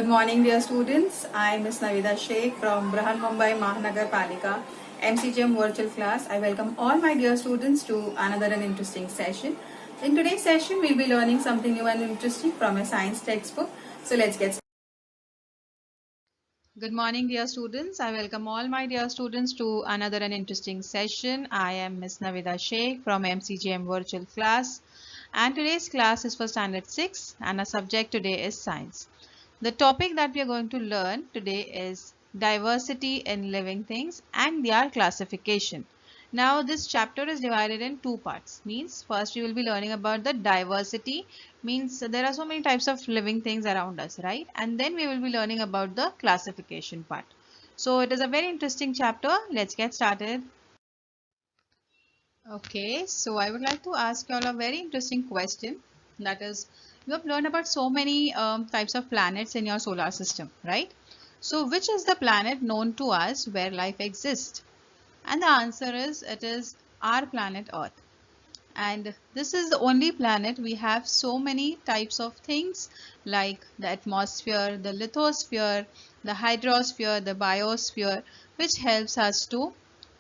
Good morning, dear students. I am Ms. Navida Sheikh from Brahan Mumbai Mahanagar Palika MCGM virtual class. I welcome all my dear students to another and interesting session. In today's session, we'll be learning something new and interesting from a science textbook. So let's get started. Good morning, dear students. I welcome all my dear students to another and interesting session. I am Ms. Navida Sheikh from MCGM virtual class, and today's class is for standard 6 and our subject today is science. The topic that we are going to learn today is diversity in living things and their classification. Now this chapter is divided in two parts. Means first we will be learning about the diversity, means there are so many types of living things around us, right? And then we will be learning about the classification part. So it is a very interesting chapter. Let's get started. Okay, so I would like to ask you all a very interesting question. That is, you have learned about so many types of planets in your solar system, right? So which is the planet known to us where life exists? And the answer is, it is our planet Earth. And this is the only planet we have so many types of things like the atmosphere, the lithosphere, the hydrosphere, the biosphere, which helps us to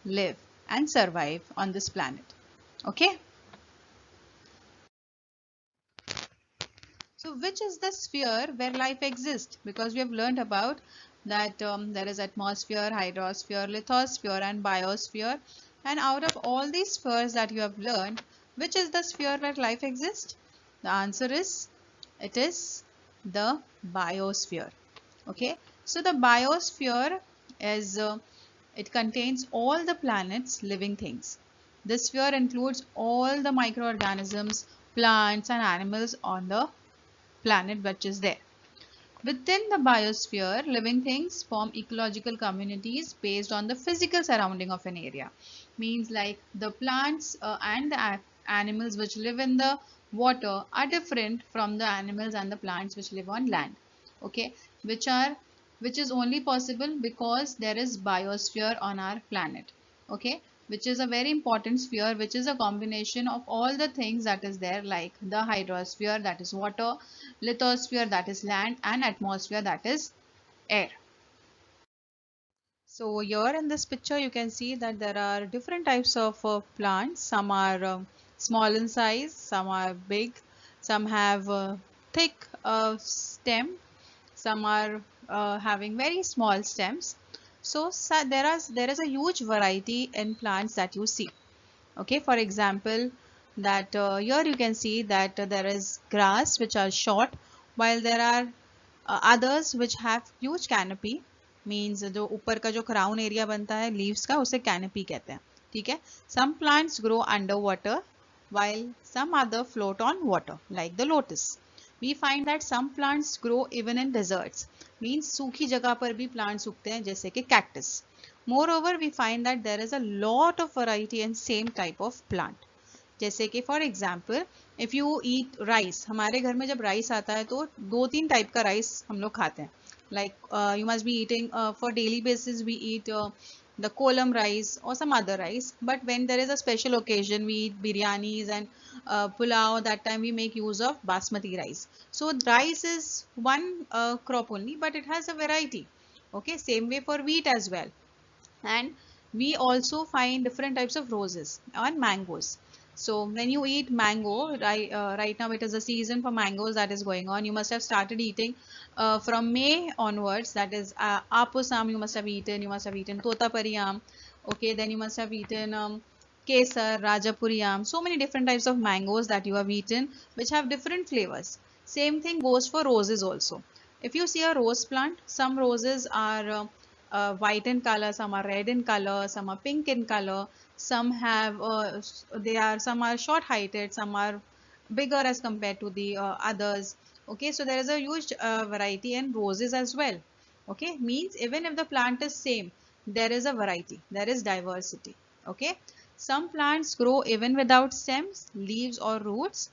live and survive on this planet. Okay, so which is the sphere where life exists? Because we have learned about that there is atmosphere, hydrosphere, lithosphere and biosphere, and out of all these spheres that you have learned, which is the sphere where life exists? The answer is, it is the biosphere. Okay, so the biosphere is it contains all the planet's living things. This sphere includes all the microorganisms, plants and animals on the planet which is there. Within the biosphere, living things form ecological communities based on the physical surrounding of an area. Means like the plants and the animals which live in the water are different from the animals and the plants which live on land. Okay, which is only possible because there is biosphere on our planet. Okay, which is a very important sphere, which is a combination of all the things that is there, like the hydrosphere, that is water, lithosphere, that is land, and atmosphere, that is air. So here in this picture you can see that there are different types of plants. Some are small in size, some are big, some have thick stem, some are having very small stems. So there is a huge variety in plants that you see. Okay, for example, that here you can see that there is grass which are short, while there are others which have huge canopy. Means जो ऊपर का जो crown area बनता है leaves का, उसे canopy कहते हैं. ठीक है. Some plants grow underwater while some other float on water like the lotus. We find that some plants grow even in deserts. Means सूखी जगह पर भी plants उगते हैं जैसे कि cactus. Moreover, we find that there is a lot of variety in same type of plant. जैसे कि for example if you eat rice, हमारे घर में जब राइस आता है तो दो तीन टाइप का राइस हम लोग खाते हैं. Like you must be eating for daily basis we eat the kolam rice or some other rice, but when there is a special occasion we eat biryanis and pulao. That time we make use of basmati rice. So rice is one crop only, but it has a variety. Okay, same way for wheat as well. And we also find different types of roses and mangoes. So when you eat mango, right now it is a season for mangoes that is going on. You must have started eating from May onwards. That is apusam you must have eaten. You must have eaten totapariyam. Okay, then you must have eaten kesar, rajapuriyam. So many different types of mangoes that you have eaten, which have different flavors. Same thing goes for roses also. If you see a rose plant, some roses are white in color, some are red in color, some are pink in color, some have some are short heighted, some are bigger as compared to the others. Okay, so there is a huge variety in roses as well. Okay, means even if the plant is same, there is a variety, there is diversity. Okay, some plants grow even without stems, leaves or roots,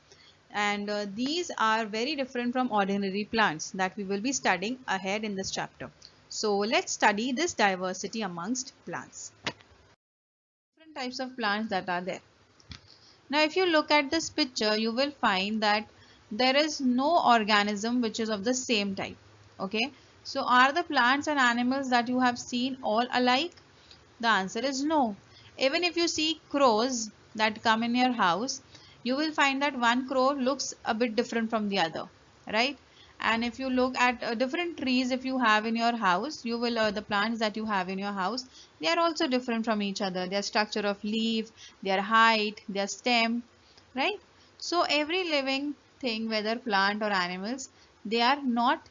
and these are very different from ordinary plants that we will be studying ahead in this chapter. So let's study this diversity amongst plants. Different types of plants that are there. Now if you look at this picture, you will find that there is no organism which is of the same type. Okay, So are the plants and animals that you have seen all alike? The answer is no. Even if you see crows that come in your house, you will find that one crow looks a bit different from the other, right? And if you look at different trees if you have in your house, you will the plants that you have in your house, they are also different from each other. Their structure of leaf, their height, their stem, right? So every living thing, whether plant or animals, they are not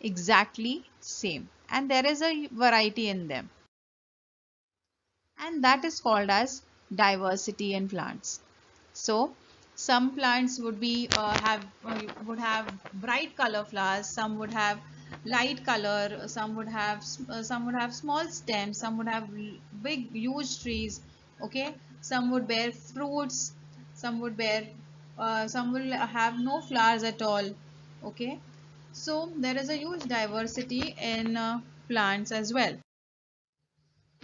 exactly same, and there is a variety in them, and that is called as diversity in plants. So some plants would have bright color flowers, some would have light color, some would have small stems, some would have big huge trees, okay, some would bear fruits, some would bear some will have no flowers at all, okay. So there is a huge diversity in plants as well.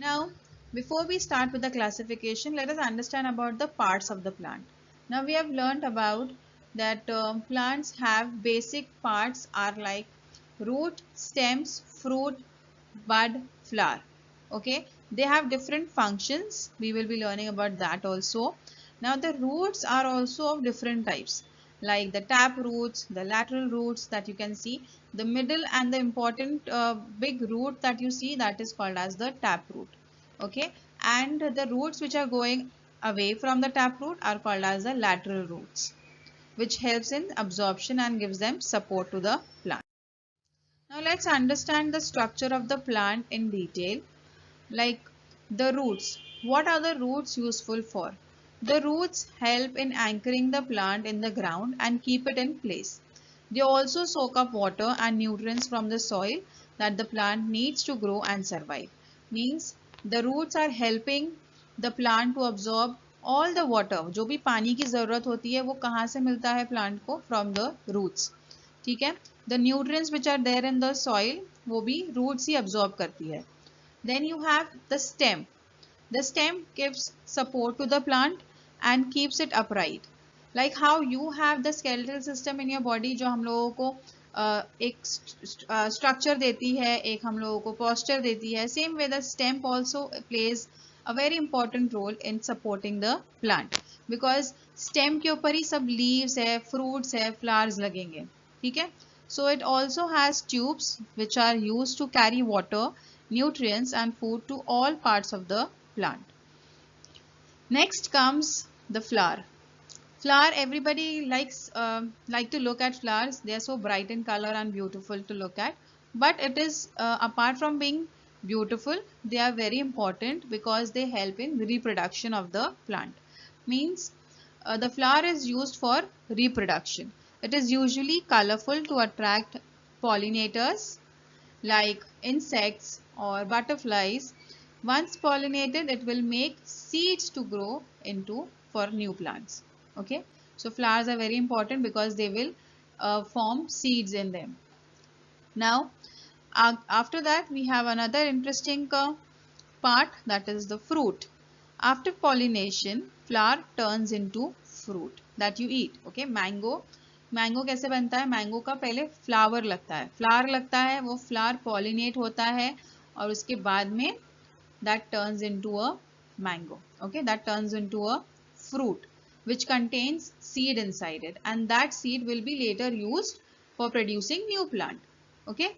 Now, before we start with the classification, let us understand about the parts of the plant. Now, we have learned about that plants have basic parts are like root, stems, fruit, bud, flower. Okay, they have different functions. We will be learning about that also. Now, the roots are also of different types, like the tap roots, the lateral roots that you can see, the middle and the important big root that you see, that is called as the tap root. Okay, and the roots which are going away from the tap root are called as the lateral roots, which helps in absorption and gives them support to the plant. Now let's understand the structure of the plant in detail, like the roots. What are the roots useful for? The roots help in anchoring the plant in the ground and keep it in place. They also soak up water and nutrients from the soil that the plant needs to grow and survive. Means the roots are helping the plant to absorb all the water. जो भी पानी की ज़रूरत होती है वो कहाँ से मिलता है प्लांट को? From the roots. ठीक है, the nutrients which are there in the soil वो भी roots ही absorb करती है. Then you have the stem. The stem gives support to the plant and keeps it upright. Like how you have the skeletal system in your body जो हम लोगों को एक structure देती है, एक हम लोगों को posture देती है. Same way the stem also plays a very important role in supporting the plant, because stem के ऊपर ही सब leaves है, fruits है, flowers लगेंगे. ठीक है? So it also has tubes which are used to carry water, nutrients and food to all parts of the plant. Next comes the flower. Flower, everybody like to look at flowers. They are so bright in color and beautiful to look at. But it is apart from being beautiful, they are very important because they help in reproduction of the plant. Means the flower is used for reproduction. It is usually colorful to attract pollinators like insects or butterflies. Once pollinated, it will make seeds to grow into for new plants. Okay, so flowers are very important because they will form seeds in them. Now, after that, we have another interesting part, that is the fruit. After pollination, flower turns into fruit that you eat. Okay, mango. Mango कैसे बनता है? Mango का पहले flower लगता है, flower लगता है, वो फ्लावर पॉलिनेट होता है और उसके बाद में that turns into a mango. Okay, that turns into a fruit which contains seed inside it, and that seed will be later used for producing new plant. Okay,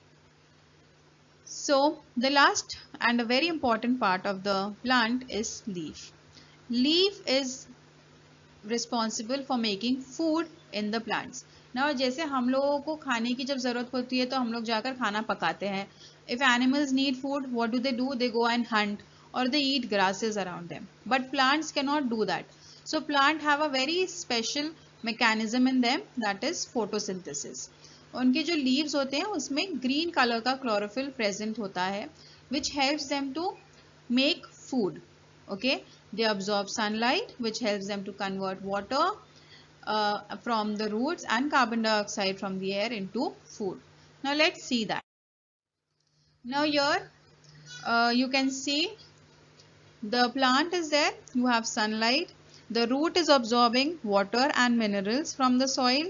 so the last and a very important part of the plant is leaf. Leaf is responsible for making food in the plants. Now जैसे हम लोगों को खाने की जब ज़रूरत होती है तो हम लोग जाकर खाना पकाते हैं. If animals need food, what do? They go and hunt or they eat grasses around them. But plants cannot do that. So plant have a very special mechanism in them, that is photosynthesis. उनके जो leaves होते हैं उसमें green color का chlorophyll present होता है, which helps them to make food. Okay, they absorb sunlight which helps them to convert water from the roots and carbon dioxide from the air into food. Now let's see that. Now here you can see the plant is there, you have sunlight, the root is absorbing water and minerals from the soil,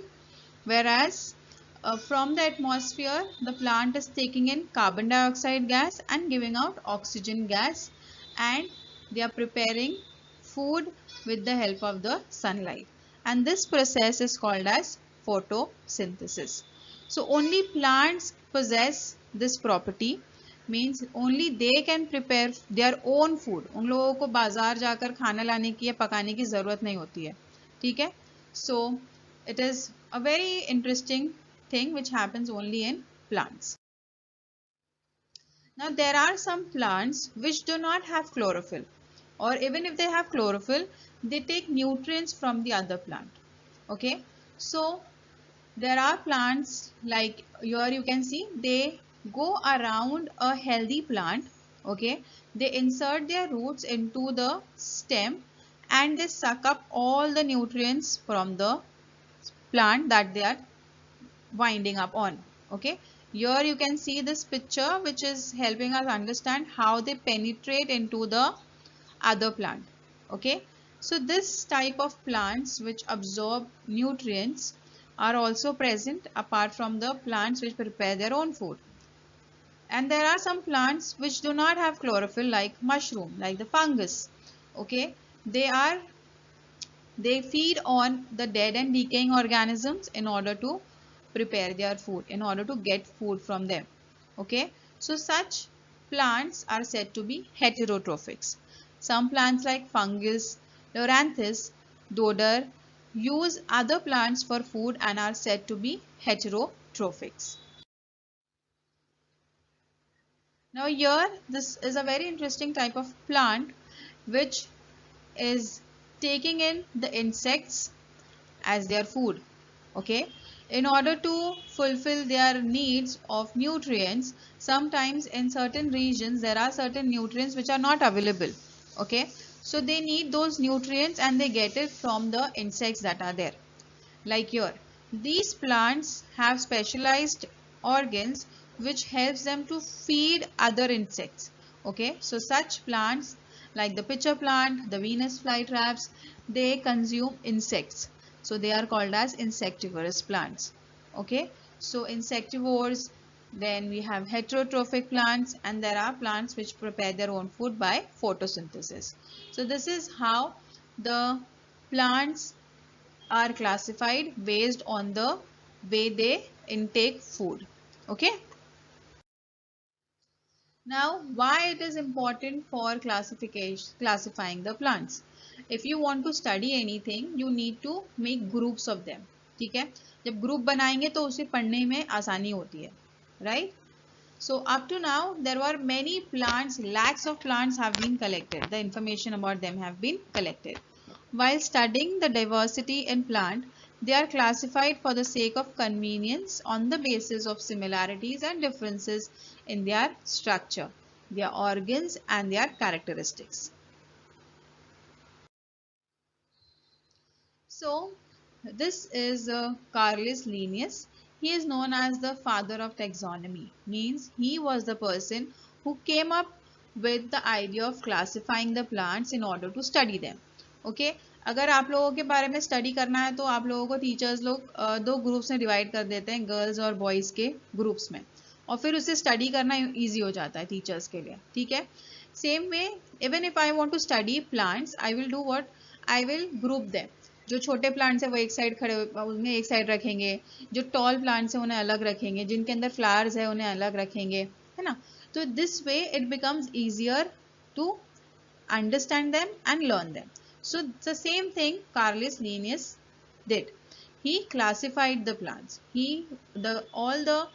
whereas From the atmosphere, the plant is taking in carbon dioxide gas and giving out oxygen gas, and they are preparing food with the help of the sunlight. And this process is called as photosynthesis. So only plants possess this property, means only they can prepare their own food. उन लोगों को बाजार जाकर खाना लाने की या पकाने की ज़रूरत नहीं होती है, ठीक है? So it is a very interesting thing which happens only in plants. Now there are some plants which do not have chlorophyll, or even if they have chlorophyll, they take nutrients from the other plant. Okay, so there are plants like here you can see they go around a healthy plant. Okay, they insert their roots into the stem and they suck up all the nutrients from the plant that they are winding up on. Okay, here you can see this picture which is helping us understand how they penetrate into the other plant. Okay, so this type of plants which absorb nutrients are also present apart from the plants which prepare their own food. And there are some plants which do not have chlorophyll, like mushroom, like the fungus. Okay, they feed on the dead and decaying organisms in order to prepare their food, in order to get food from them. Okay, so such plants are said to be heterotrophics. Some plants like fungus, loranthus, dodder use other plants for food and are said to be heterotrophics. Now here this is a very interesting type of plant which is taking in the insects as their food. Okay, in order to fulfill their needs of nutrients, sometimes in certain regions there are certain nutrients which are not available. Okay, so they need those nutrients and they get it from the insects that are there. Like here, these plants have specialized organs which helps them to feed other insects. Okay, so such plants like the pitcher plant, the Venus flytraps, they consume insects, so they are called as insectivorous plants. Okay, so insectivores, then we have heterotrophic plants, and there are plants which prepare their own food by photosynthesis. So this is how the plants are classified based on the way they intake food. Okay, now why it is important for classifying the plants. If you want to study anything, you need to make groups of them. ठीक है, जब group बनाएंगे तो उसे पढ़ने में आसानी होती है, right? So up to now there were many plants, lakhs of plants have been collected. The information about them have been collected. While studying the diversity in plant, they are classified for the sake of convenience on the basis of similarities and differences in their structure, their organs and their characteristics. So this is Carolus Linnaeus. He is known as the father of taxonomy, means he was the person who came up with the idea of classifying the plants in order to study them. Okay, अगर आप लोगों के बारे में study करना है तो आप लोगों को टीचर्स लोग दो ग्रुप्स में डिवाइड कर देते हैं, गर्ल्स और बॉयज़ के ग्रुप्स में, और फिर उसे स्टडी करना इजी हो जाता है टीचर्स के लिए. ठीक है, same way even if I want to study plants, I will do what, I will group them. जो छोटे प्लांट्स है वो एक साइड खड़े उन्हें एक साइड रखेंगे, जो टॉल प्लांट्स है उन्हें अलग रखेंगे, जिनके अंदर फ्लावर्स है उन्हें अलग रखेंगे, है ना. तो this way it becomes easier to understand them and learn them. So the same thing Carolus Linnaeus did. He classified the plants. All the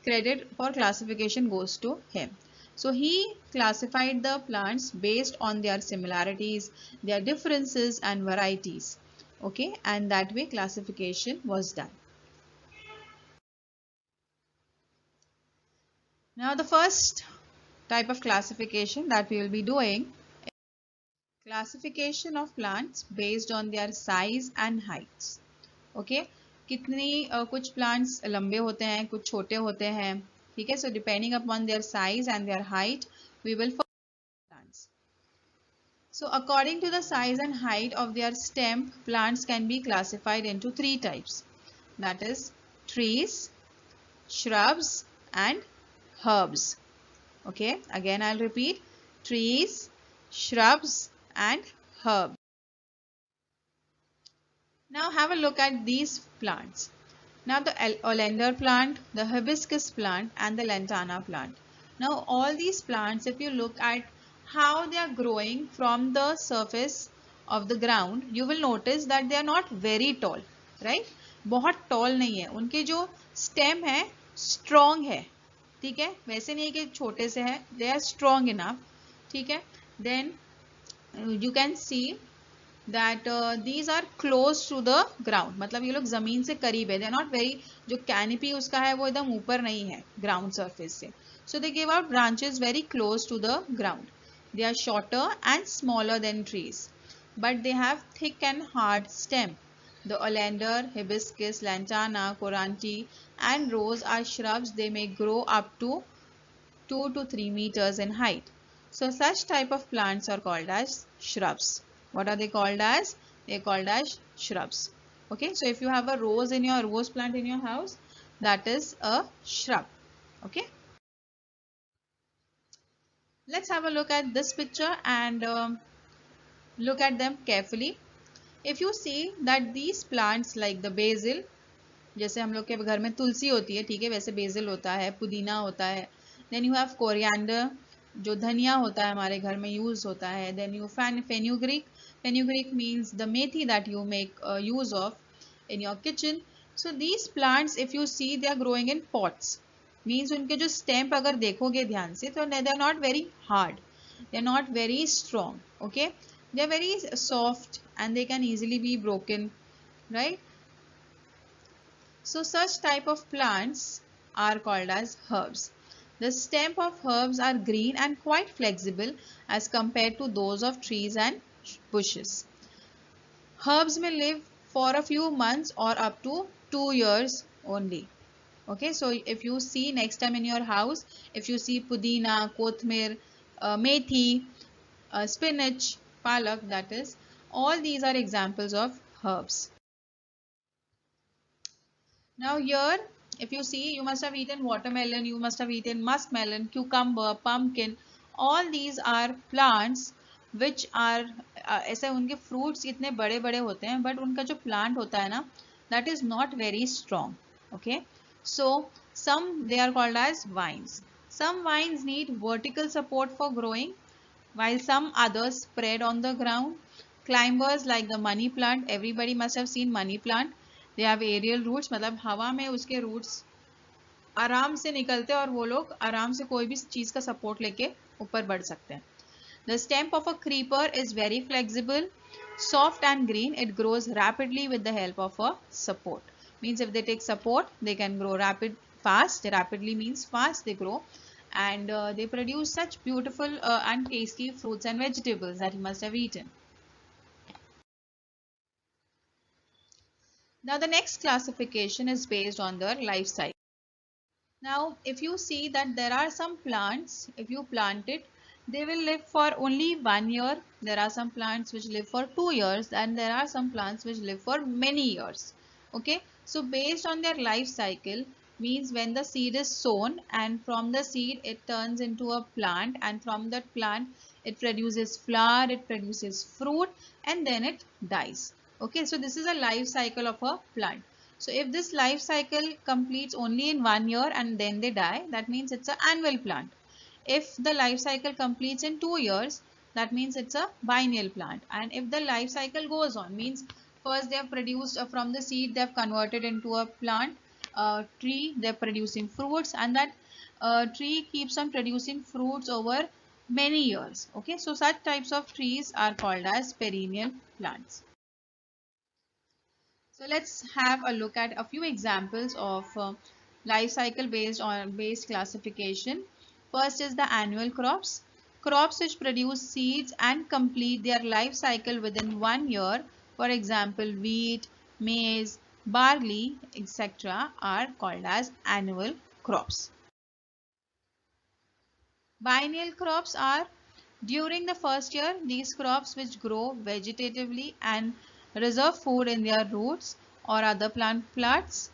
credit for classification goes to him. So he classified the plants based on their similarities, their differences and varieties. Okay, and that way classification was done. Now the first type of classification that we will be doing, classification of plants based on their size and heights. Okay, कितनी कुछ plants लंबे होते हैं, कुछ छोटे होते हैं. ठीक है, so depending upon their size and their height, we will follow plants. So according to the size and height of their stem, plants can be classified into three types. That is trees, shrubs and herbs. Okay, again I'll repeat: trees, shrubs and herbs. Now have a look at these plants. Now the oleander plant, the hibiscus plant and the lantana plant. Now all these plants, if you look at how they are growing from the surface of the ground, you will notice that they are not very tall, right? बहुत tall नहीं है, उनके जो stem है strong है, ठीक है, वैसे नहीं है कि छोटे से है, they are strong enough, ठीक है. Then you can see that these are close to the ground, मतलब ये लोग जमीन से करीब है, they are not very, जो canopy उसका है वो एकदम ऊपर नहीं है ground surface से. So they give out branches very close to the ground. They are shorter and smaller than trees, but they have thick and hard stem. The oleander, hibiscus, lantana, coranti and rose are shrubs. They may grow up to 2 to 3 meters in height. So such type of plants are called as shrubs. What are they called as? They are called as shrubs. Okay, so if you have a rose plant in your house, that is a shrub. Okay. Let's have a look at this picture and look at them carefully. If you see that these plants like the basil, जैसे हम लोग के घर में तुलसी होती है, ठीक है, वैसे बेसिल होता है, पुदीना होता है. देन यू हैव कोरिएंडर, जो धनिया होता है हमारे घर में यूज होता है. Then you fenugreek. Fenugreek means the methi that you make use of in your kitchen. So these plants if you see they are growing in pots, means उनके जो स्टेम अगर देखोगे ध्यान से तो they are not very hard, they are not very strong. Okay, they are very soft and they can easily be broken, right? So such type of plants are called as herbs. The stem of herbs are green and quite flexible as compared to those of trees and bushes. Herbs may live for a few months or up to 2 years only. Okay, so if you see next time in your house, if you see pudina, kothmir, methi, spinach, palak, that is, all these are examples of herbs. Now here, if you see, you must have eaten watermelon, you must have eaten muskmelon, cucumber, pumpkin. All these are plants which are ऐसे उनके fruits इतने बड़े बड़े होते हैं, but उनका जो plant होता है ना, that is not very strong. Okay, so some they are called as vines. Some vines need vertical support for growing, while some others spread on the ground. Climbers like the money plant, everybody must have seen money plant. They have aerial roots, मतलब हवा में उसके roots आराम से निकलते हैं और वो लोग आराम से कोई भी चीज का support लेके ऊपर बढ़ सकते हैं. The stem of a creeper is very flexible, soft and green. It grows rapidly with the help of a support. Means if they take support, they can grow fast. Rapidly means fast they grow. And they produce such beautiful and tasty fruits and vegetables that you must have eaten. Now the next classification is based on their life cycle. Now if you see that there are some plants, if you plant it, they will live for only 1 year. There are some plants which live for 2 years and there are some plants which live for many years. Okay, so based on their life cycle means when the seed is sown and from the seed it turns into a plant, and from that plant it produces flower, it produces fruit, and then it dies. Okay, so this is a life cycle of a plant. So if this life cycle completes only in 1 year and then they die, that means it's an annual plant. If the life cycle completes in 2 years, that means it's a biennial plant. And if the life cycle goes on, means first they have produced from the seed, they have converted into a plant, tree, they're producing fruits, and that tree keeps on producing fruits over many years. Okay, so such types of trees are called as perennial plants. So let's have a look at a few examples of life cycle based classification. First is the annual crops. Crops which produce seeds and complete their life cycle within 1 year, for example wheat, maize, barley, etc. are called as annual crops. Biennial crops are during the first year, these crops which grow vegetatively and reserve food in their roots or other plant parts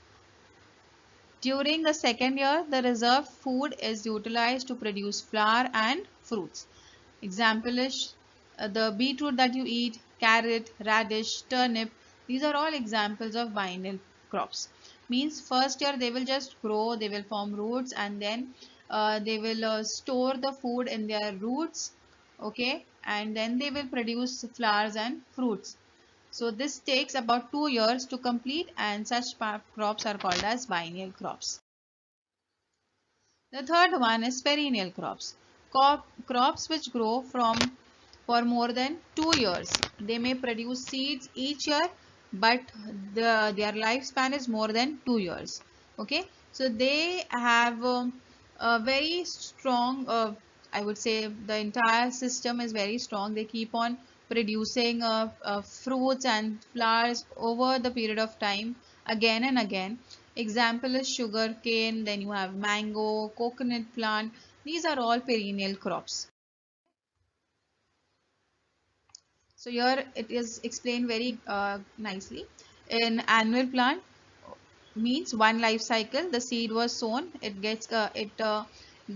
During the second year, the reserved food is utilized to produce flour and fruits. Example is the beetroot that you eat, carrot, radish, turnip. These are all examples of biennial crops. Means first year they will just grow, they will form roots, and then they will store the food in their roots, okay, and then they will produce flowers and fruits. So this takes about 2 years to complete, and such crops are called as biennial crops. The third one is perennial crops. Crops which grow for more than 2 years. They may produce seeds each year, but their lifespan is more than 2 years. Okay, so they have a very strong, I would say the entire system is very strong. They keep on producing fruits and flowers over the period of time again and again. Example is sugar cane, then you have mango, coconut plant. These are all perennial crops. So here it is explained very nicely. In annual plant means one life cycle. The seed was sown, it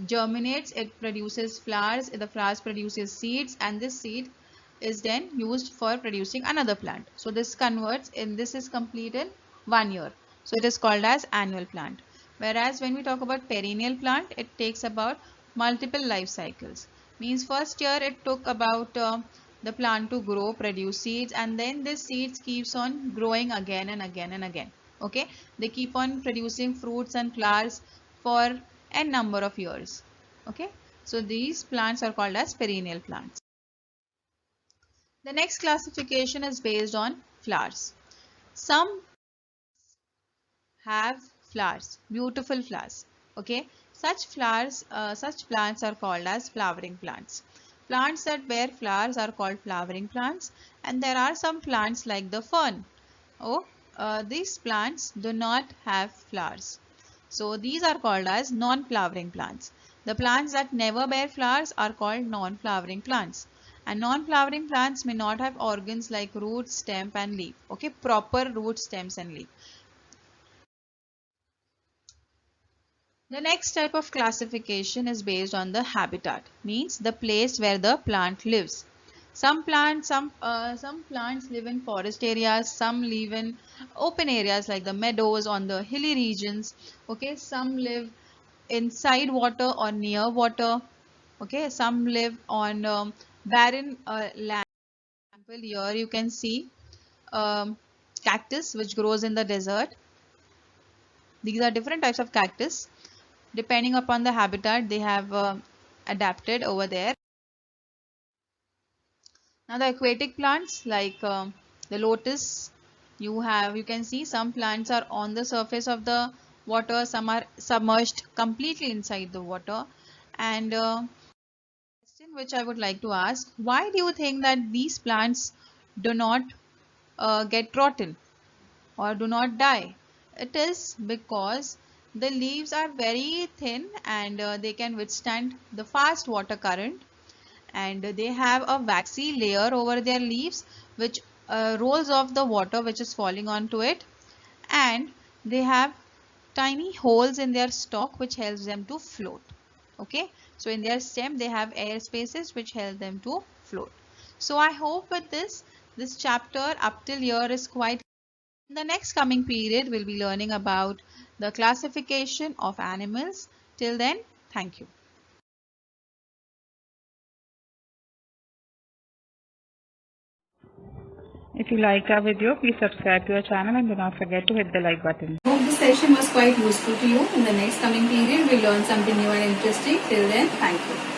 germinates, it produces flowers, the flowers produces seeds, and this seed is then used for producing another plant. So this is complete in 1 year. So it is called as annual plant. Whereas when we talk about perennial plant, it takes about multiple life cycles. Means first year it took about the plant to grow, produce seeds, and then this seeds keeps on growing again and again and again. Okay, they keep on producing fruits and flowers for n number of years. Okay, so these plants are called as perennial plants. The next classification is based on flowers. Some have flowers, beautiful flowers. Okay, such plants are called as flowering plants. Plants that bear flowers are called flowering plants, and there are some plants like the fern. Oh, these plants do not have flowers. So these are called as non-flowering plants. The plants that never bear flowers are called non-flowering plants. And non-flowering plants may not have organs like root, stem and leaf. Okay, proper root, stems and leaf. The next type of classification is based on the habitat, means the place where the plant lives. Some plants live in forest areas, some live in open areas like the meadows on the hilly regions. Okay, some live inside water or near water. Okay, some live on barren land. For example, here you can see cactus which grows in the desert. These are different types of cactus. Depending upon the habitat, they have adapted over there. Now the aquatic plants like the lotus, you can see some plants are on the surface of the water, some are submerged completely inside the water. And question which I would like to ask, why do you think that these plants do not get rotten or do not die? It is because the leaves are very thin and they can withstand the fast water current, and they have a waxy layer over their leaves which rolls off the water which is falling onto it, and they have tiny holes in their stalk which helps them to float. Okay, so in their stem they have air spaces which help them to float. So I hope with this chapter up till here is quite. In the next coming period we'll be learning about the classification of animals. Till then, thank you. If you liked our video, please subscribe to our channel and do not forget to hit the like button. Hope this session was quite useful to you. In the next coming period, we'll learn something new and interesting. Till then, thank you.